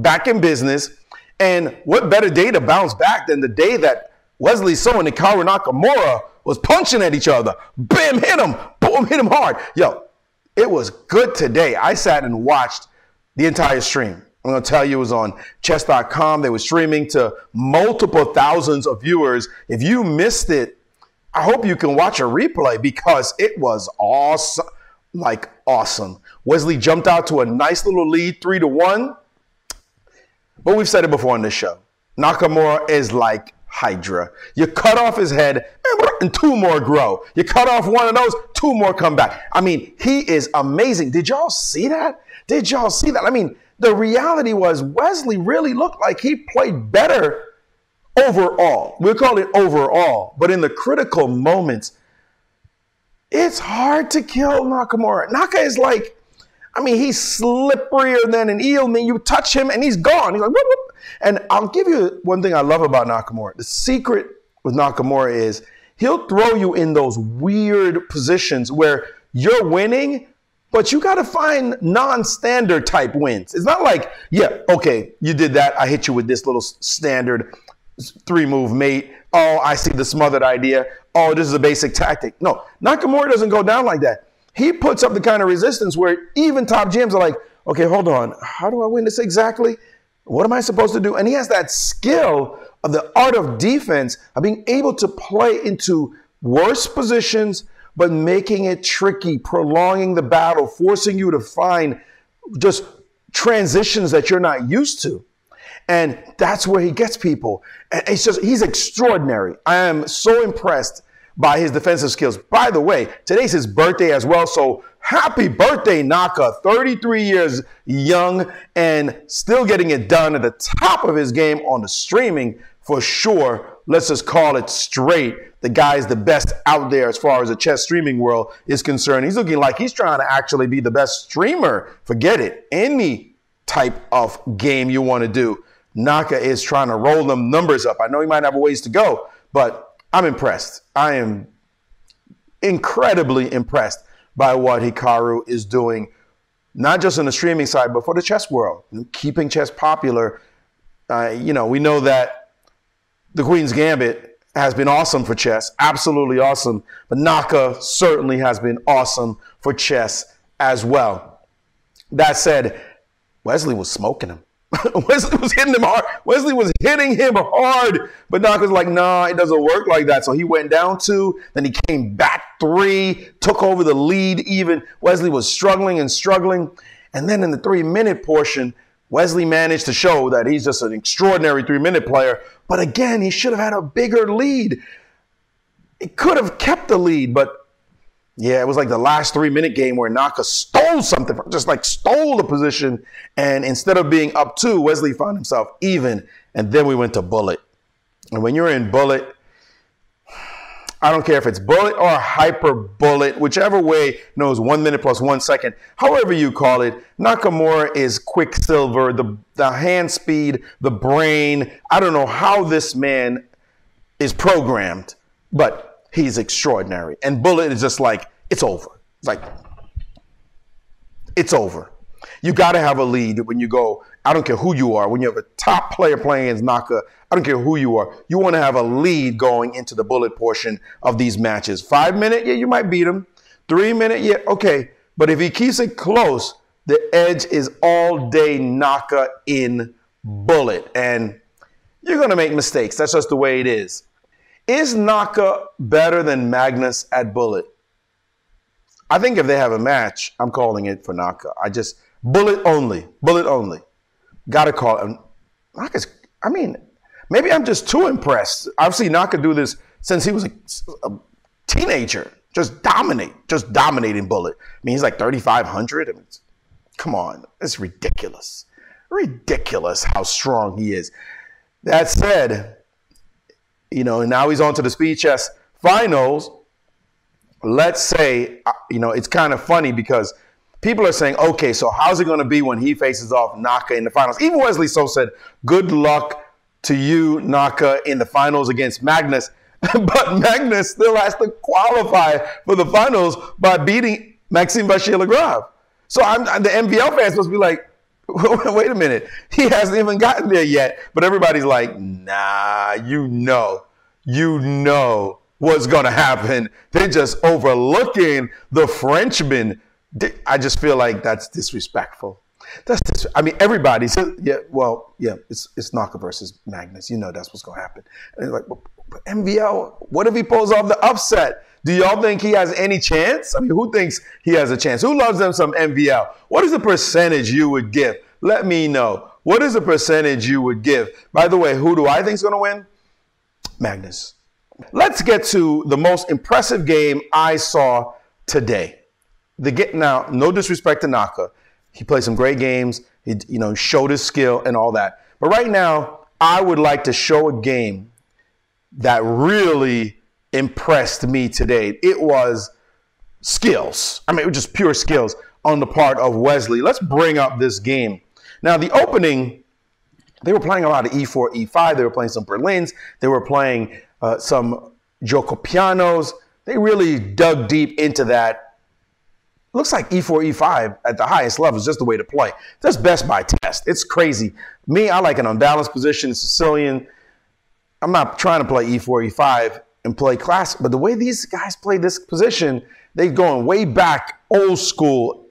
back in business. And what better day to bounce back than the day that Wesley So and Nakamura Nakamura was punching at each other. Bam, hit him. Boom, hit him hard. Yo, it was good today. I sat and watched the entire stream. I'm going to tell you, it was on chess.com. They were streaming to multiple thousands of viewers. If you missed it, I hope you can watch a replay because it was awesome. Like awesome. Wesley jumped out to a nice little lead, 3-1. But we've said it before on this show. Nakamura is like Hydra. You cut off his head and two more grow. You cut off one of those, two more come back. I mean, he is amazing. Did y'all see that? Did y'all see that? I mean, the reality was Wesley really looked like he played better overall. We'll call it overall. But in the critical moments, it's hard to kill Nakamura. Naka is like, I mean, he's slipperier than an eel. I mean, you touch him and he's gone. He's like, whoop, whoop. And I'll give you one thing I love about Nakamura. The secret with Nakamura is he'll throw you in those weird positions where you're winning, but you got to find non-standard type wins. It's not like, yeah, okay, you did that. I hit you with this little standard 3-move mate. Oh, I see the smothered idea. Oh, this is a basic tactic. No, Nakamura doesn't go down like that. He puts up the kind of resistance where even top GMs are like, okay, hold on. How do I win this exactly? What am I supposed to do? And he has that skill of the art of defense of being able to play into worse positions, but making it tricky, prolonging the battle, forcing you to find just transitions that you're not used to. And that's where he gets people. And it's just, he's extraordinary. I am so impressed by his defensive skills. By the way, today's his birthday as well. So happy birthday, Naka. 33 years young and still getting it done at the top of his game on the streaming for sure. Let's just call it straight. The guy's the best out there as far as the chess streaming world is concerned. He's looking like he's trying to actually be the best streamer. Forget it. Any type of game you want to do, Naka is trying to roll them numbers up. I know he might have a ways to go, but I'm impressed. I am incredibly impressed by what Hikaru is doing, not just on the streaming side, but for the chess world, keeping chess popular. We know that the Queen's Gambit has been awesome for chess, absolutely awesome, but Naka certainly has been awesome for chess as well. That said, Wesley was smoking him. Wesley was hitting him hard. Wesley was hitting him hard. But Naka's like, nah, it doesn't work like that. So he went down 2. Then he came back 3, took over the lead even. Wesley was struggling and struggling. And then in the 3-minute portion, Wesley managed to show that he's just an extraordinary 3-minute player. But again, he should have had a bigger lead. He could have kept the lead, but yeah, it was like the last 3-minute game where Naka stole something, just like stole the position. And instead of being up 2, Wesley found himself even. And then we went to bullet. And when you're in bullet, I don't care if it's bullet or hyper bullet, whichever way, it's 1 minute plus 1 second. However you call it, Nakamura is quicksilver, the hand speed, the brain. I don't know how this man is programmed, but he's extraordinary. And bullet is just like, it's over. It's like, it's over. You got to have a lead when you go, I don't care who you are. When you have a top player playing against Naka, I don't care who you are. You want to have a lead going into the bullet portion of these matches. 5-minute, yeah, you might beat him. 3-minute, yeah, okay. But if he keeps it close, the edge is all day Naka in bullet. And you're going to make mistakes. That's just the way it is. Is Naka better than Magnus at bullet? I think if they have a match, I'm calling it for Naka. Bullet only. Bullet only. Got to call him. Naka's, maybe I'm just too impressed. I've seen Naka do this since he was a teenager. Just dominating bullet. He's like 3,500. Come on. It's ridiculous. Ridiculous how strong he is. That said, now he's on to the speed chess finals. Let's say, it's kind of funny because people are saying, okay, so how's it going to be when he faces off Naka in the finals? Even Wesley So said, good luck to you, Naka, in the finals against Magnus. But Magnus still has to qualify for the finals by beating Maxime Vachier-Lagrave. So the MVL fans must be like, wait a minute. He hasn't even gotten there yet. But everybody's like, nah, you know what's going to happen. They're just overlooking the Frenchman. I just feel like that's disrespectful. I mean, everybody says, it's Naka versus Magnus. You know that's what's going to happen. And they're like, but MVL, what if he pulls off the upset? Do y'all think he has any chance? I mean, who thinks he has a chance? Who loves them some MVL? What is the percentage you would give? Let me know. What is the percentage you would give? By the way, who do I think is going to win? Magnus. Let's get to the most impressive game I saw today. Now, no disrespect to Naka. He played some great games. He, showed his skill and all that. But right now, I would like to show a game that really impressed me today. It was skills. I mean, it was just pure skills on the part of Wesley. Let's bring up this game. Now, the opening, they were playing a lot of E4, E5. They were playing some Berlins. They were playing some Jocopianos. They really dug deep into that. Looks like E4, E5 at the highest level is just the way to play. That's best by test. It's crazy. Me, I like an unbalanced position, Sicilian. I'm not trying to play E4, E5 and play classic, but the way these guys play this position, they're going way back, old school,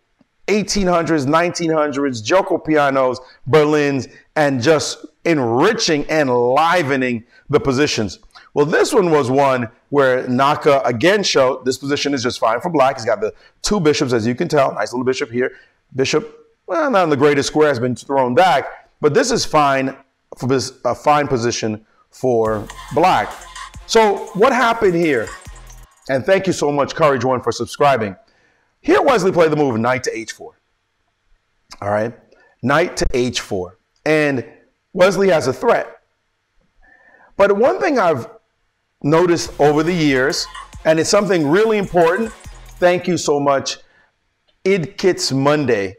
1800s, 1900s, Jocopianos, Berlins, and just enriching and livening the positions. Well, this one was one where Naka again showed this position is just fine for black. He's got the two bishops, as you can tell. Nice little bishop here. Bishop, well, not in the greatest square, has been thrown back. But this is fine for this, a fine position for black. So what happened here? And thank you so much, Courage One, for subscribing. Here Wesley played the move knight to h4. All right, knight to h4. And Wesley has a threat. But one thing I've noticed over the years, and it's something really important. Thank you so much, IdKits Monday.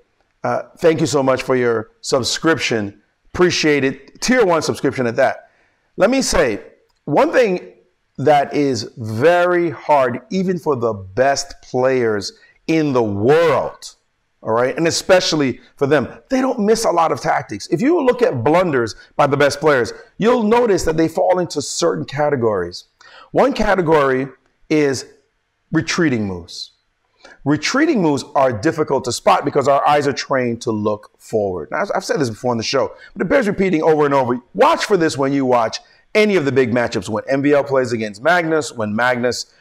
Thank you so much for your subscription. Appreciate it. Tier 1 subscription at that. Let me say, one thing that is very hard, even for the best players in the world, all right, and especially for them, they don't miss a lot of tactics. If you look at blunders by the best players, you'll notice that they fall into certain categories. One category is retreating moves. Retreating moves are difficult to spot because our eyes are trained to look forward. Now, I've said this before on the show, but it bears repeating over and over. Watch for this when you watch any of the big matchups. When MVL plays against Magnus, when Magnus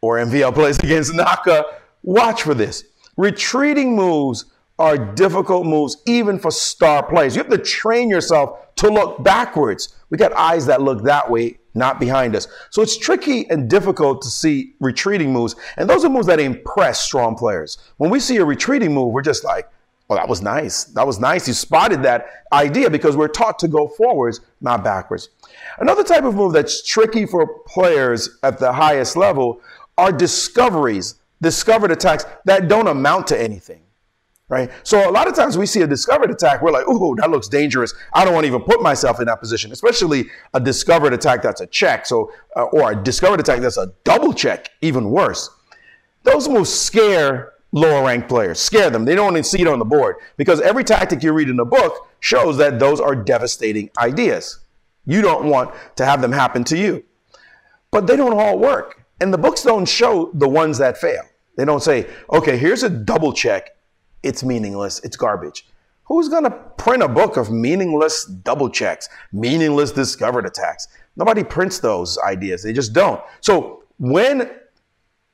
or MVL plays against Naka, watch for this. Retreating moves are difficult moves even for star players. You have to train yourself to look backwards. We got eyes that look that way, not behind us. So it's tricky and difficult to see retreating moves. And those are moves that impress strong players. When we see a retreating move, we're just like, oh, that was nice. That was nice. You spotted that idea because we're taught to go forwards, not backwards. Another type of move that's tricky for players at the highest level are discoveries, discovered attacks that don't amount to anything. Right? So a lot of times we see a discovered attack, we're like, ooh, that looks dangerous. I don't want to even put myself in that position, especially a discovered attack that's a check. So, or a discovered attack that's a double check, even worse. Those moves scare lower ranked players, scare them. They don't want to see it on the board because every tactic you read in the book shows that those are devastating ideas. You don't want to have them happen to you. But they don't all work. And the books don't show the ones that fail. They don't say, okay, here's a double check. It's meaningless. It's garbage. Who's going to print a book of meaningless double checks, meaningless discovered attacks? Nobody prints those ideas. They just don't. So when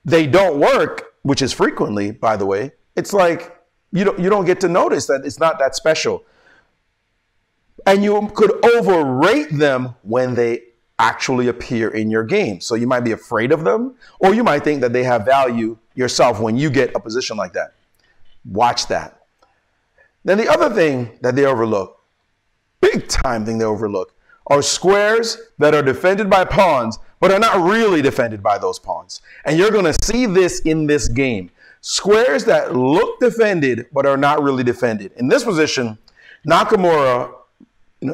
they don't work, which is frequently, by the way, it's like you don't get to notice that it's not that special. And you could overrate them when they actually appear in your game. So you might be afraid of them, or you might think that they have value yourself when you get a position like that. Watch that. Then the other thing that they overlook, big time thing they overlook, are squares that are defended by pawns, but are not really defended by those pawns. And you're going to see this in this game. Squares that look defended, but are not really defended. In this position, Nakamura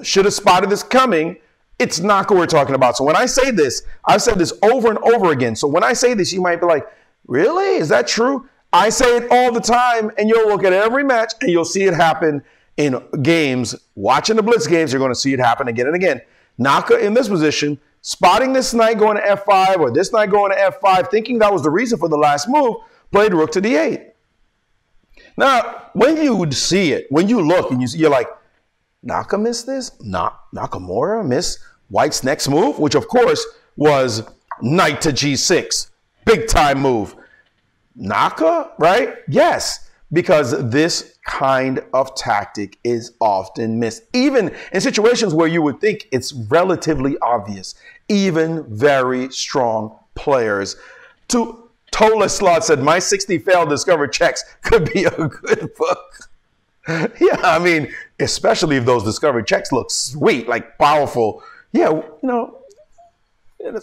should have spotted this coming. It's Naka we're talking about. So when I say this, I've said this over and over again. So when I say this, you might be like, really? Is that true? I say it all the time, and you'll look at every match, and you'll see it happen in games, watching the blitz games, you're going to see it happen again and again. Naka in this position, spotting this knight going to f5 or this knight going to f5, thinking that was the reason for the last move, played rook to d8. Now, when you would see it, when you look and you're like, Naka missed this? Nakamura missed White's next move, which of course was knight to g6. Big time move. Naka, right? Yes, because this kind of tactic is often missed. Even in situations where you would think it's relatively obvious, even very strong players. Tola Slot said, my 60 failed discovered checks could be a good book. Yeah, I mean, especially if those discovered checks look sweet, like powerful. Yeah, you know,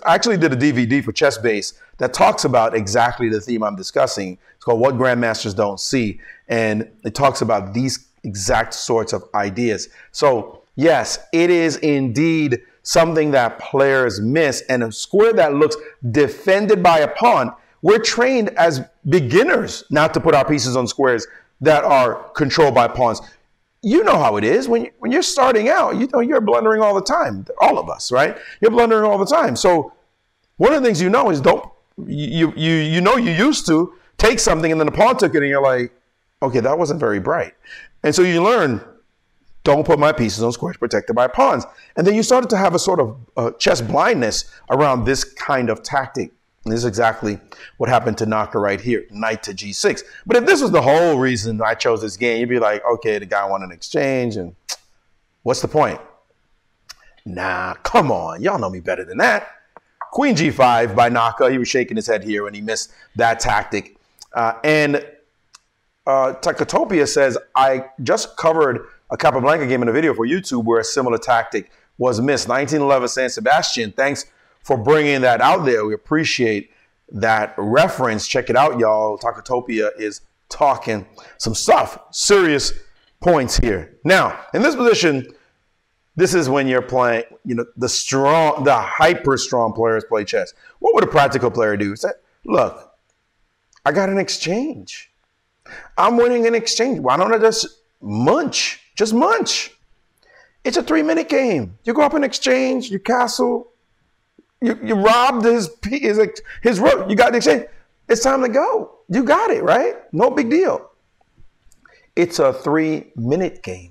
I actually did a DVD for Chess Base that talks about exactly the theme I'm discussing. It's called What Grandmasters Don't See. And it talks about these exact sorts of ideas. So yes, it is indeed something that players miss. And a square that looks defended by a pawn, we're trained as beginners not to put our pieces on squares that are controlled by pawns. You know how it is when you're starting out. You know you're blundering all the time. All of us, right? You're blundering all the time. So one of the things you know is you used to take something and then the pawn took it and you're like, okay, that wasn't very bright. And so you learn, don't put my pieces on squares protected by pawns. And then you started to have a sort of chess blindness around this kind of tactic. And this is exactly what happened to Naka right here, knight to g6. But if this was the whole reason I chose this game, you'd be like, okay, the guy won an exchange, and what's the point? Nah, come on. Y'all know me better than that. Queen g5 by Naka. He was shaking his head here when he missed that tactic. Takatopia says, I just covered a Capablanca game in a video for YouTube where a similar tactic was missed. 1911 San Sebastian. Thanks for bringing that out there. We appreciate that reference. Check it out, y'all. Takatopia is talking some stuff. Serious points here. Now, in this position, this is when you're playing, you know, the hyper strong players play chess. What would a practical player do? Say, look, I got an exchange. I'm winning an exchange. Why don't I just munch? Just munch. It's a 3-minute game. You go up in exchange, you castle, you robbed his rook. You got the exchange. It's time to go. You got it, right? No big deal. It's a 3-minute game.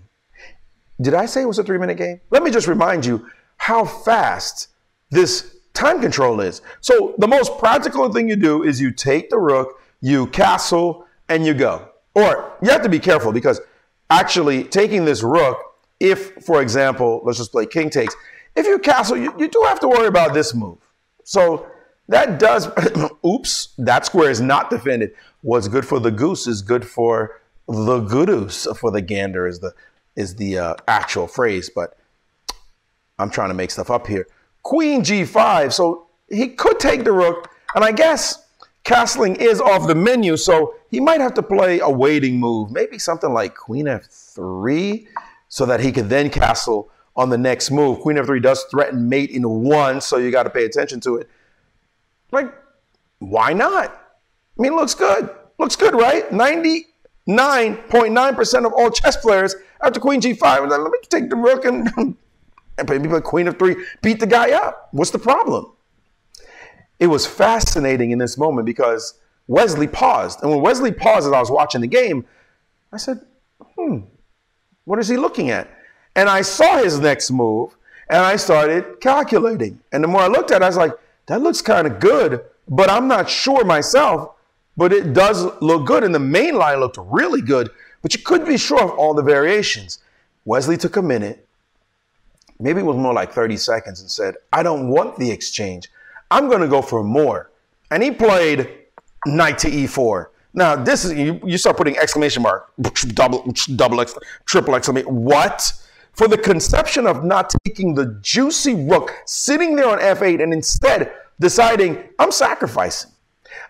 Did I say it was a 3-minute game? Let me just remind you how fast this time control is. So the most practical thing you do is you take the rook, you castle, and you go. Or you have to be careful because actually taking this rook, if, for example, let's just play king takes, if you castle, you do have to worry about this move. So that does, oops, that square is not defended. What's good for the goose is good for the goose. For the gander is the actual phrase, but I'm trying to make stuff up here. Queen g5, so he could take the rook, and I guess castling is off the menu, so he might have to play a waiting move, maybe something like queen f3, so that he could then castle on the next move. Queen f3 does threaten mate in 1, so you got to pay attention to it. Like, why not? I mean, it looks good. Looks good, right? 99.9% of all chess players after queen g5. Let me take the rook and maybe play queen f3, beat the guy up. What's the problem? It was fascinating in this moment because Wesley paused. And when Wesley paused as I was watching the game, I said, what is he looking at? And I saw his next move, and I started calculating. And the more I looked at it, I was like, that looks kind of good, but I'm not sure myself. But it does look good, and the main line looked really good, but you couldn't be sure of all the variations. Wesley took a minute, maybe it was more like 30 seconds, and said, I don't want the exchange. I'm going to go for more. And he played knight to e4. Now, this is, you start putting exclamation mark, double, triple exclamation, what? For the conception of not taking the juicy rook, sitting there on f8, and instead deciding, I'm sacrificing.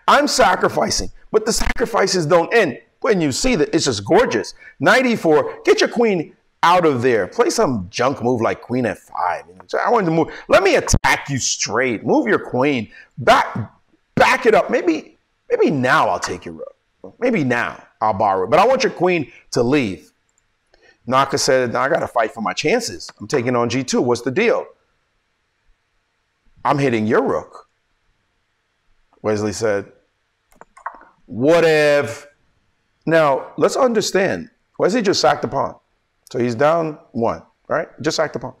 But the sacrifices don't end. When you see that, it's just gorgeous. Knight e4, get your queen out of there. Play some junk move like queen f5. I want to move. Let me attack you straight. Move your queen. Back it up. Maybe now I'll take your rook. Maybe now I'll borrow it. But I want your queen to leave. Naka said, "Now I got to fight for my chances. I'm taking on G2. What's the deal? I'm hitting your rook." Wesley said, "What if?" Now, let's understand. Wesley just sacked the pawn. So he's down 1, right? Just sacked the pawn.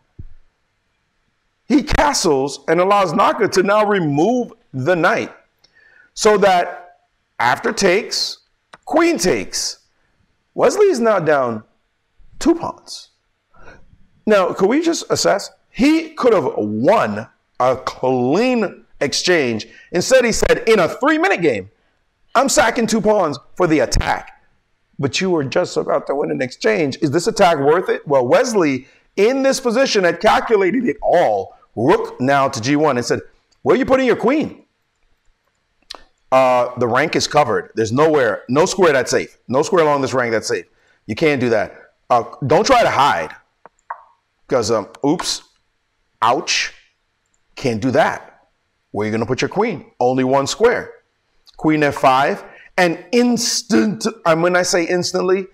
He castles and allows Naka to now remove the knight so that after takes, queen takes. Wesley is now down 2 pawns. Now, could we just assess? He could have won a clean exchange. Instead, he said, in a 3-minute game, I'm sacking 2 pawns for the attack. But you were just about to win an exchange. Is this attack worth it? Well, Wesley, in this position, had calculated it all. Rook now to G1 and said, where are you putting your queen? The rank is covered. There's nowhere, no square that's safe. No square along this rank that's safe. You can't do that. Don't try to hide. Because, oops, ouch, can't do that. Where are you going to put your queen? Only 1 square. Queen F5. And when I say instantly,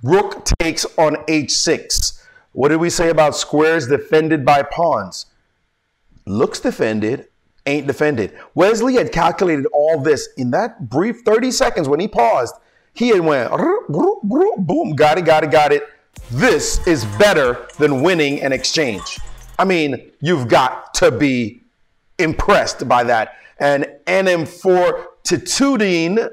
rook takes on H6. What did we say about squares defended by pawns? Looks defended, ain't defended. Wesley had calculated all this in that brief 30 seconds when he paused. He had went, boom, got it. This is better than winning an exchange. I mean, you've got to be impressed by that. And NM4 to 2-dine,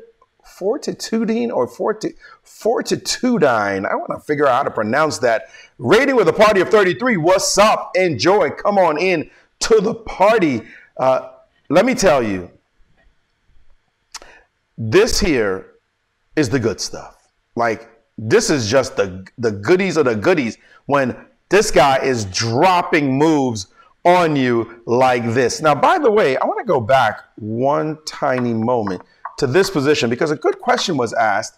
4-2-dine or 4-2-dine. I want to figure out how to pronounce that. Rating with a party of 33. What's up? Enjoy. Come on in to the party. Let me tell you, this here is the good stuff. Like, this is just the goodies of the goodies when this guy is dropping moves on you like this. Now, by the way, I want to go back one tiny moment to this position because a good question was asked.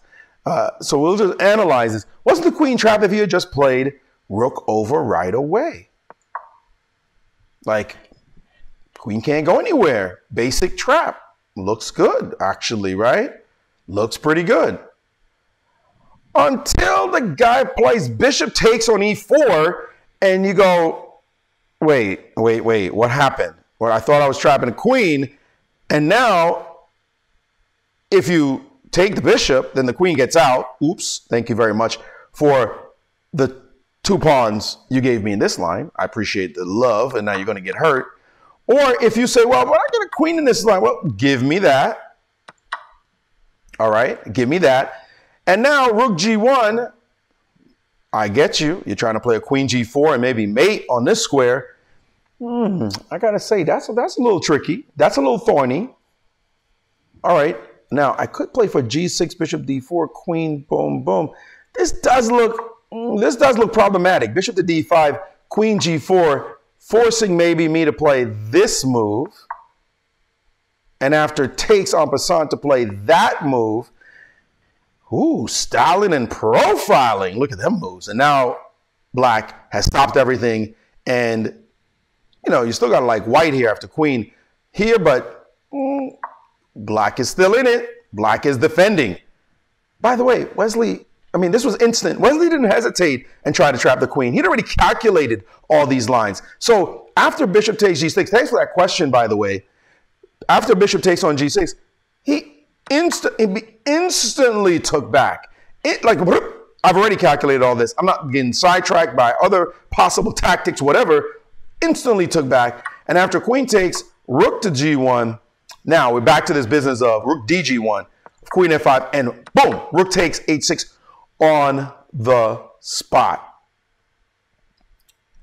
So we'll just analyze this. Wasn't the queen trap if you had just played rook over right away? Like, queen can't go anywhere. Basic trap. Looks good, actually, right? Looks pretty good. Until the guy plays bishop takes on e4 and you go, wait, what happened? Well, I thought I was trapping a queen, and now if you take the bishop, then the queen gets out. Oops, thank you very much for the 2 pawns you gave me in this line. I appreciate the love, and now you're going to get hurt. Or if you say, well, I get a queen in this line, well, give me that. All right, give me that. And now rook g1, I get you. You're trying to play a queen g4 and maybe mate on this square. I got to say, that's a little tricky. That's a little thorny. All right. Now, I could play for g6, bishop d4, queen, boom, boom. This does look problematic. Bishop to d5, queen g4, forcing maybe me to play this move. And after takes en passant to play that move. Ooh, styling and profiling. Look at them moves. And now black has stopped everything. And, you know, you still got like white here after queen here, but black is still in it. Black is defending. By the way, Wesley, I mean, this was instant. Wesley didn't hesitate and try to trap the queen. He'd already calculated all these lines. So after bishop takes g6, thanks for that question, by the way. After bishop takes on g6, he instantly took back. I've already calculated all this. I'm not getting sidetracked by other possible tactics, whatever. Instantly took back. And after queen takes, rook to g1. Now we're back to this business of rook dg1, queen f5, and boom, rook takes h6 on the spot.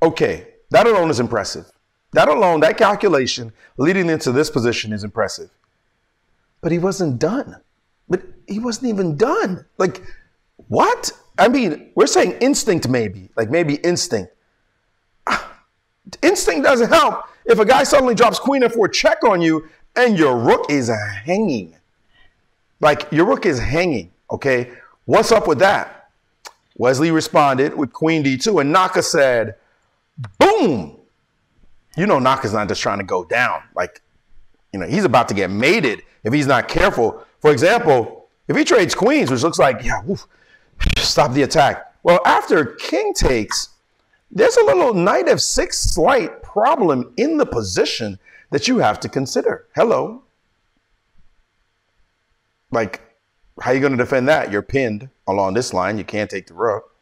Okay, that alone is impressive. That alone, that calculation leading into this position is impressive. But he wasn't done. But he wasn't even done. Like, what? I mean, we're saying instinct maybe. Like maybe instinct. Instinct doesn't help if a guy suddenly drops queen f4 check on you and your rook is hanging. Like, your rook is hanging, okay? What's up with that? Wesley responded with queen d2, and Naka said, boom. You know Naka's not just trying to go down. Like, you know, he's about to get mated if he's not careful. For example, if he trades queens, which looks like, yeah, Stop the attack. Well, after king takes, there's a little knight f6 slight problem in the position that you have to consider. Hello. Like, how are you going to defend that? You're pinned along this line. You can't take the rook.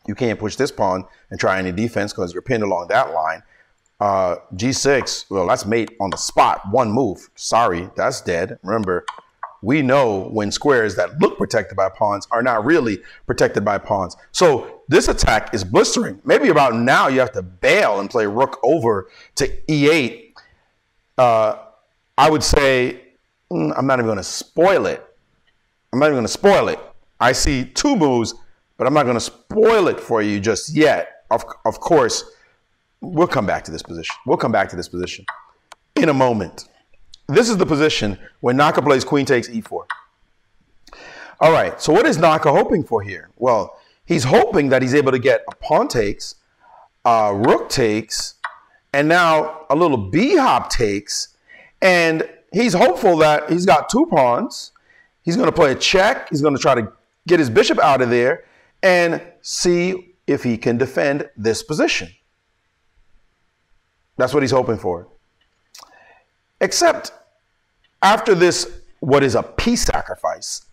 You can't push this pawn and try any defense because you're pinned along that line. G6, well, that's mate on the spot. One move. Sorry, that's dead. Remember, we know when squares that look protected by pawns are not really protected by pawns. So this attack is blistering. Maybe about now you have to bail and play rook over to e8. I would say, I'm not even going to spoil it. I'm not even going to spoil it. I see two moves, but I'm not going to spoil it for you just yet. Of course, we'll come back to this position. We'll come back to this position in a moment. This is the position when Naka plays queen takes e4. All right, so what is Naka hoping for here? Well, he's hoping that he's able to get a pawn takes, rook takes, and now a little b-hop takes. And he's hopeful that he's got two pawns. He's going to play a check. He's going to try to get his bishop out of there and see if he can defend this position. That's what he's hoping for. Except after this, what is a piece sacrifice,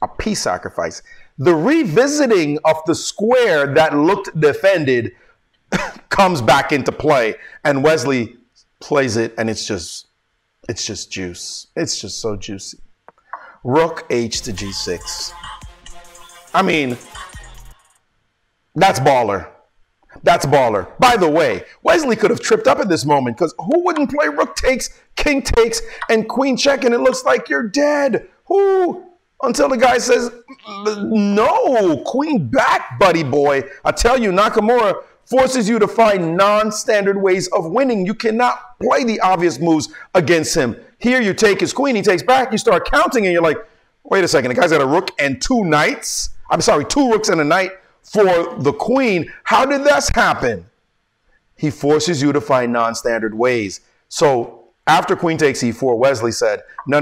the revisiting of the square that looked defended comes back into play, and Wesley plays it, and it's just juice. It's just so juicy. Rook h to g6. I mean, that's baller. That's baller. By the way, Wesley could have tripped up at this moment because who wouldn't play rook takes, king takes, and queen check, and it looks like you're dead? Who? Until the guy says, no, queen back, buddy boy. I tell you, Nakamura forces you to find non-standard ways of winning. You cannot play the obvious moves against him. Here you take his queen, he takes back, you start counting, and you're like, wait a second, the guy's got a rook and two knights? I'm sorry, two rooks and a knight for the queen. How did this happen? He forces you to find non-standard ways. So after queen takes e4, Wesley said, no.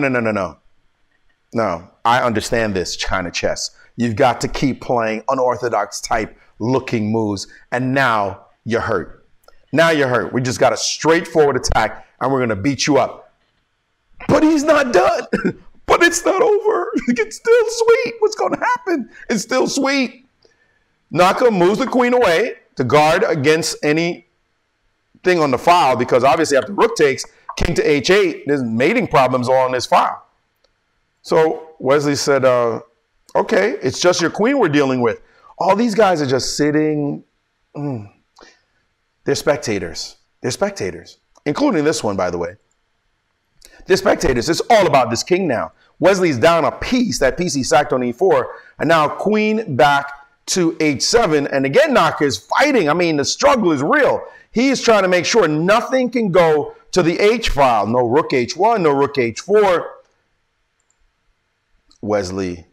No, I understand this kind of chess. You've got to keep playing unorthodox type looking moves. And now you're hurt. Now you're hurt. We just got a straightforward attack and we're going to beat you up. But he's not done. But it's not over. It's still sweet. What's going to happen? It's still sweet. Naka moves the queen away to guard against anything on the file because obviously after rook takes, king to h8, there's mating problems on this file. So Wesley said, okay, it's just your queen we're dealing with. All these guys are just sitting. They're spectators. They're spectators, including this one, by the way. They're spectators. It's all about this king now. Wesley's down a piece, that piece he sacked on e4, and now queen back to h7. And again, Naka is fighting. I mean, the struggle is real. He is trying to make sure nothing can go to the h file. No rook h1, no rook h4. Wesley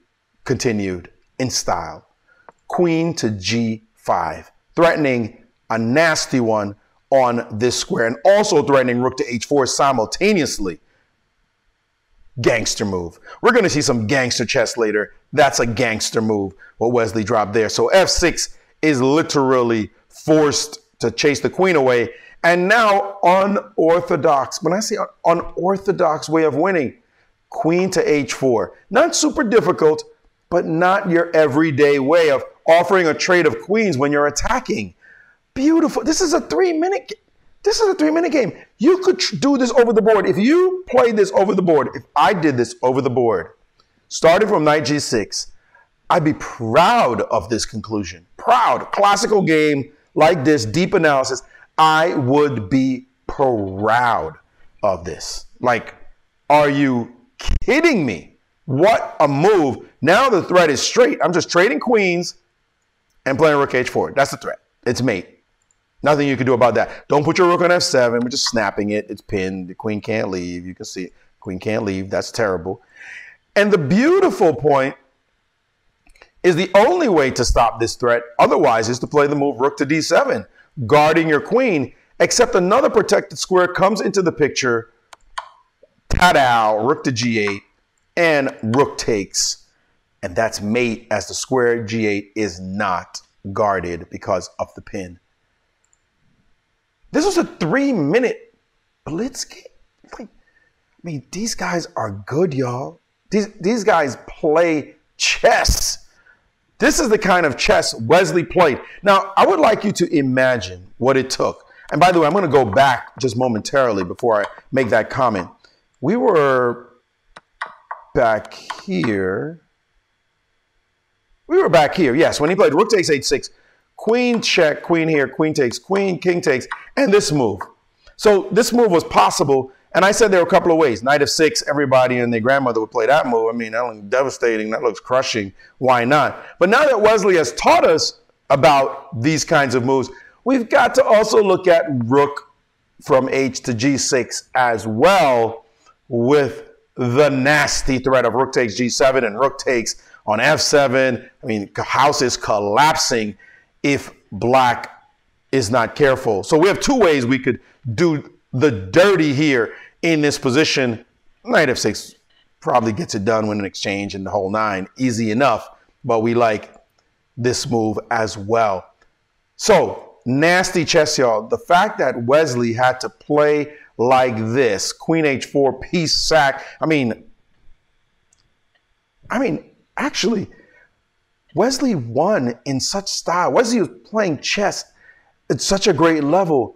continued in style. Queen to g5, threatening a nasty one on this square and also threatening rook to h4 simultaneously. Gangster move. We're going to see some gangster chess later. That's a gangster move, what Wesley dropped there. So f6 is literally forced to chase the queen away. And now unorthodox, when I say unorthodox way of winning, queen to h4. Not super difficult, but not your everyday way of offering a trade of queens when you're attacking. Beautiful. This is a 3-minute game. This is a 3-minute game. You could do this over the board. If you played this over the board, if I did this over the board, starting from knight g6, I'd be proud of this conclusion. Proud. Classical game like this, deep analysis. I would be proud of this. Like, are you kidding me? What a move. Now the threat is straight. I'm just trading queens and playing rook h4. That's the threat. It's mate. Nothing you can do about that. Don't put your rook on f7. We're just snapping it. It's pinned. The queen can't leave. You can see it. Queen can't leave. That's terrible. And the beautiful point is the only way to stop this threat otherwise is to play the move rook to d7, guarding your queen, except another protected square comes into the picture. Ta-da, rook to g8, and rook takes. And that's mate as the square G8 is not guarded because of the pin. This was a 3-minute blitz game. Like, I mean, these guys are good, y'all. These guys play chess. This is the kind of chess Wesley played. Now, I would like you to imagine what it took. And by the way, I'm going to go back just momentarily before I make that comment. We were back here. Yes, when he played rook takes h6, queen check, queen here, queen takes, queen, king takes, and this move. So this move was possible. And I said there were a couple of ways. Knight of 6, everybody and their grandmother would play that move. I mean, that looks devastating. That looks crushing. Why not? But now that Wesley has taught us about these kinds of moves, we've got to also look at rook from h to g6 as well, with the nasty threat of rook takes g7 and rook takes on f7. I mean, house is collapsing if black is not careful. So we have two ways we could do the dirty here in this position. Knight f6 probably gets it done with an exchange and the whole 9. Easy enough, but we like this move as well. So nasty chess, y'all. The fact that Wesley had to play like this, queen h4, piece sack. I mean, actually, Wesley won in such style. Wesley was playing chess at such a great level.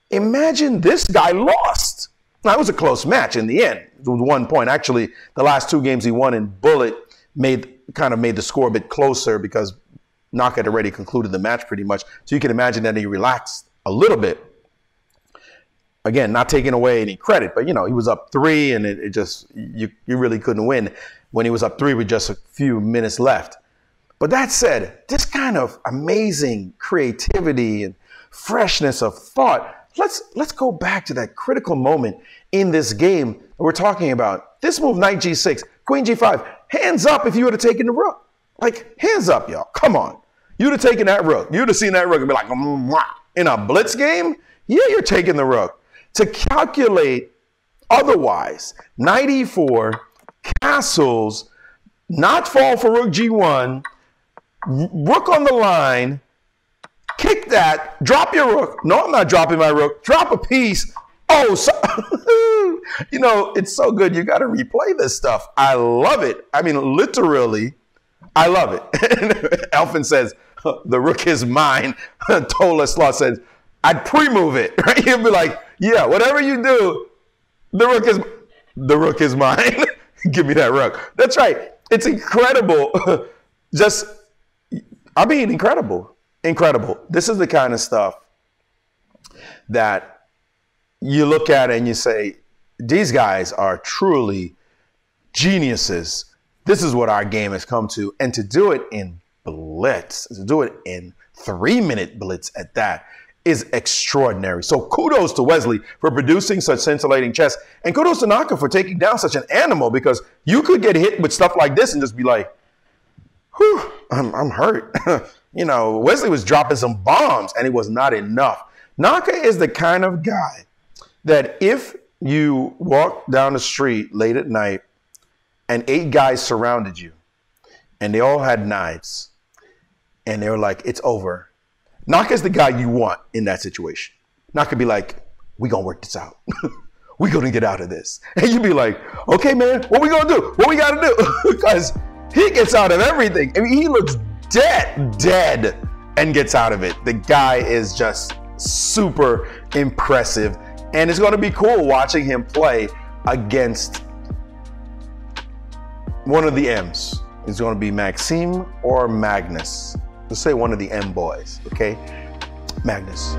Imagine this guy lost. Now, it was a close match in the end. It was 1 point. Actually, the last 2 games he won in bullet kind of made the score a bit closer because Naka had already concluded the match pretty much. So you can imagine that he relaxed a little bit. Again, not taking away any credit, but, you know, he was up 3 and it just, you really couldn't win when he was up 3 with just a few minutes left. But that said, this kind of amazing creativity and freshness of thought, let's go back to that critical moment in this game that we're talking about. This move, knight g6, queen g5, hands up if you would have taken the rook. Like, hands up, y'all. Come on. You'd have taken that rook. You'd have seen that rook and be like, in a blitz game? Yeah, you're taking the rook. To calculate otherwise, knight e4, castles, not fall for rook g1, rook on the line, kick that, drop your rook. No, I'm not dropping my rook. Drop a piece. Oh, so, you know, it's so good. You got to replay this stuff. I love it. I mean, literally, I love it. Elfin says, the rook is mine. Tola Slaw says, I'd pre-move it. Right? He'll be like, yeah, whatever you do, the rook is mine. Give me that rook. That's right. It's incredible. Incredible. Incredible. This is the kind of stuff that you look at and you say, these guys are truly geniuses. This is what our game has come to. And to do it in blitz, to do it in 3-minute blitz at that, is extraordinary. So kudos to Wesley for producing such scintillating chess. And kudos to Naka for taking down such an animal, because you could get hit with stuff like this and just be like, whew, I'm hurt. You know, Wesley was dropping some bombs and it was not enough. Naka is the kind of guy that if you walk down the street late at night and 8 guys surrounded you and they all had knives and they were like, it's over. Naka's the guy you want in that situation. Naka be like, we gonna work this out. We gonna get out of this. And you be like, okay, man, what we gonna do? What we gotta do? Because he gets out of everything. I mean, he looks dead, and gets out of it. The guy is just super impressive. And it's gonna be cool watching him play against one of the M's. It's gonna be Maxime or Magnus. Let's say one of the M boys, okay? Magnus.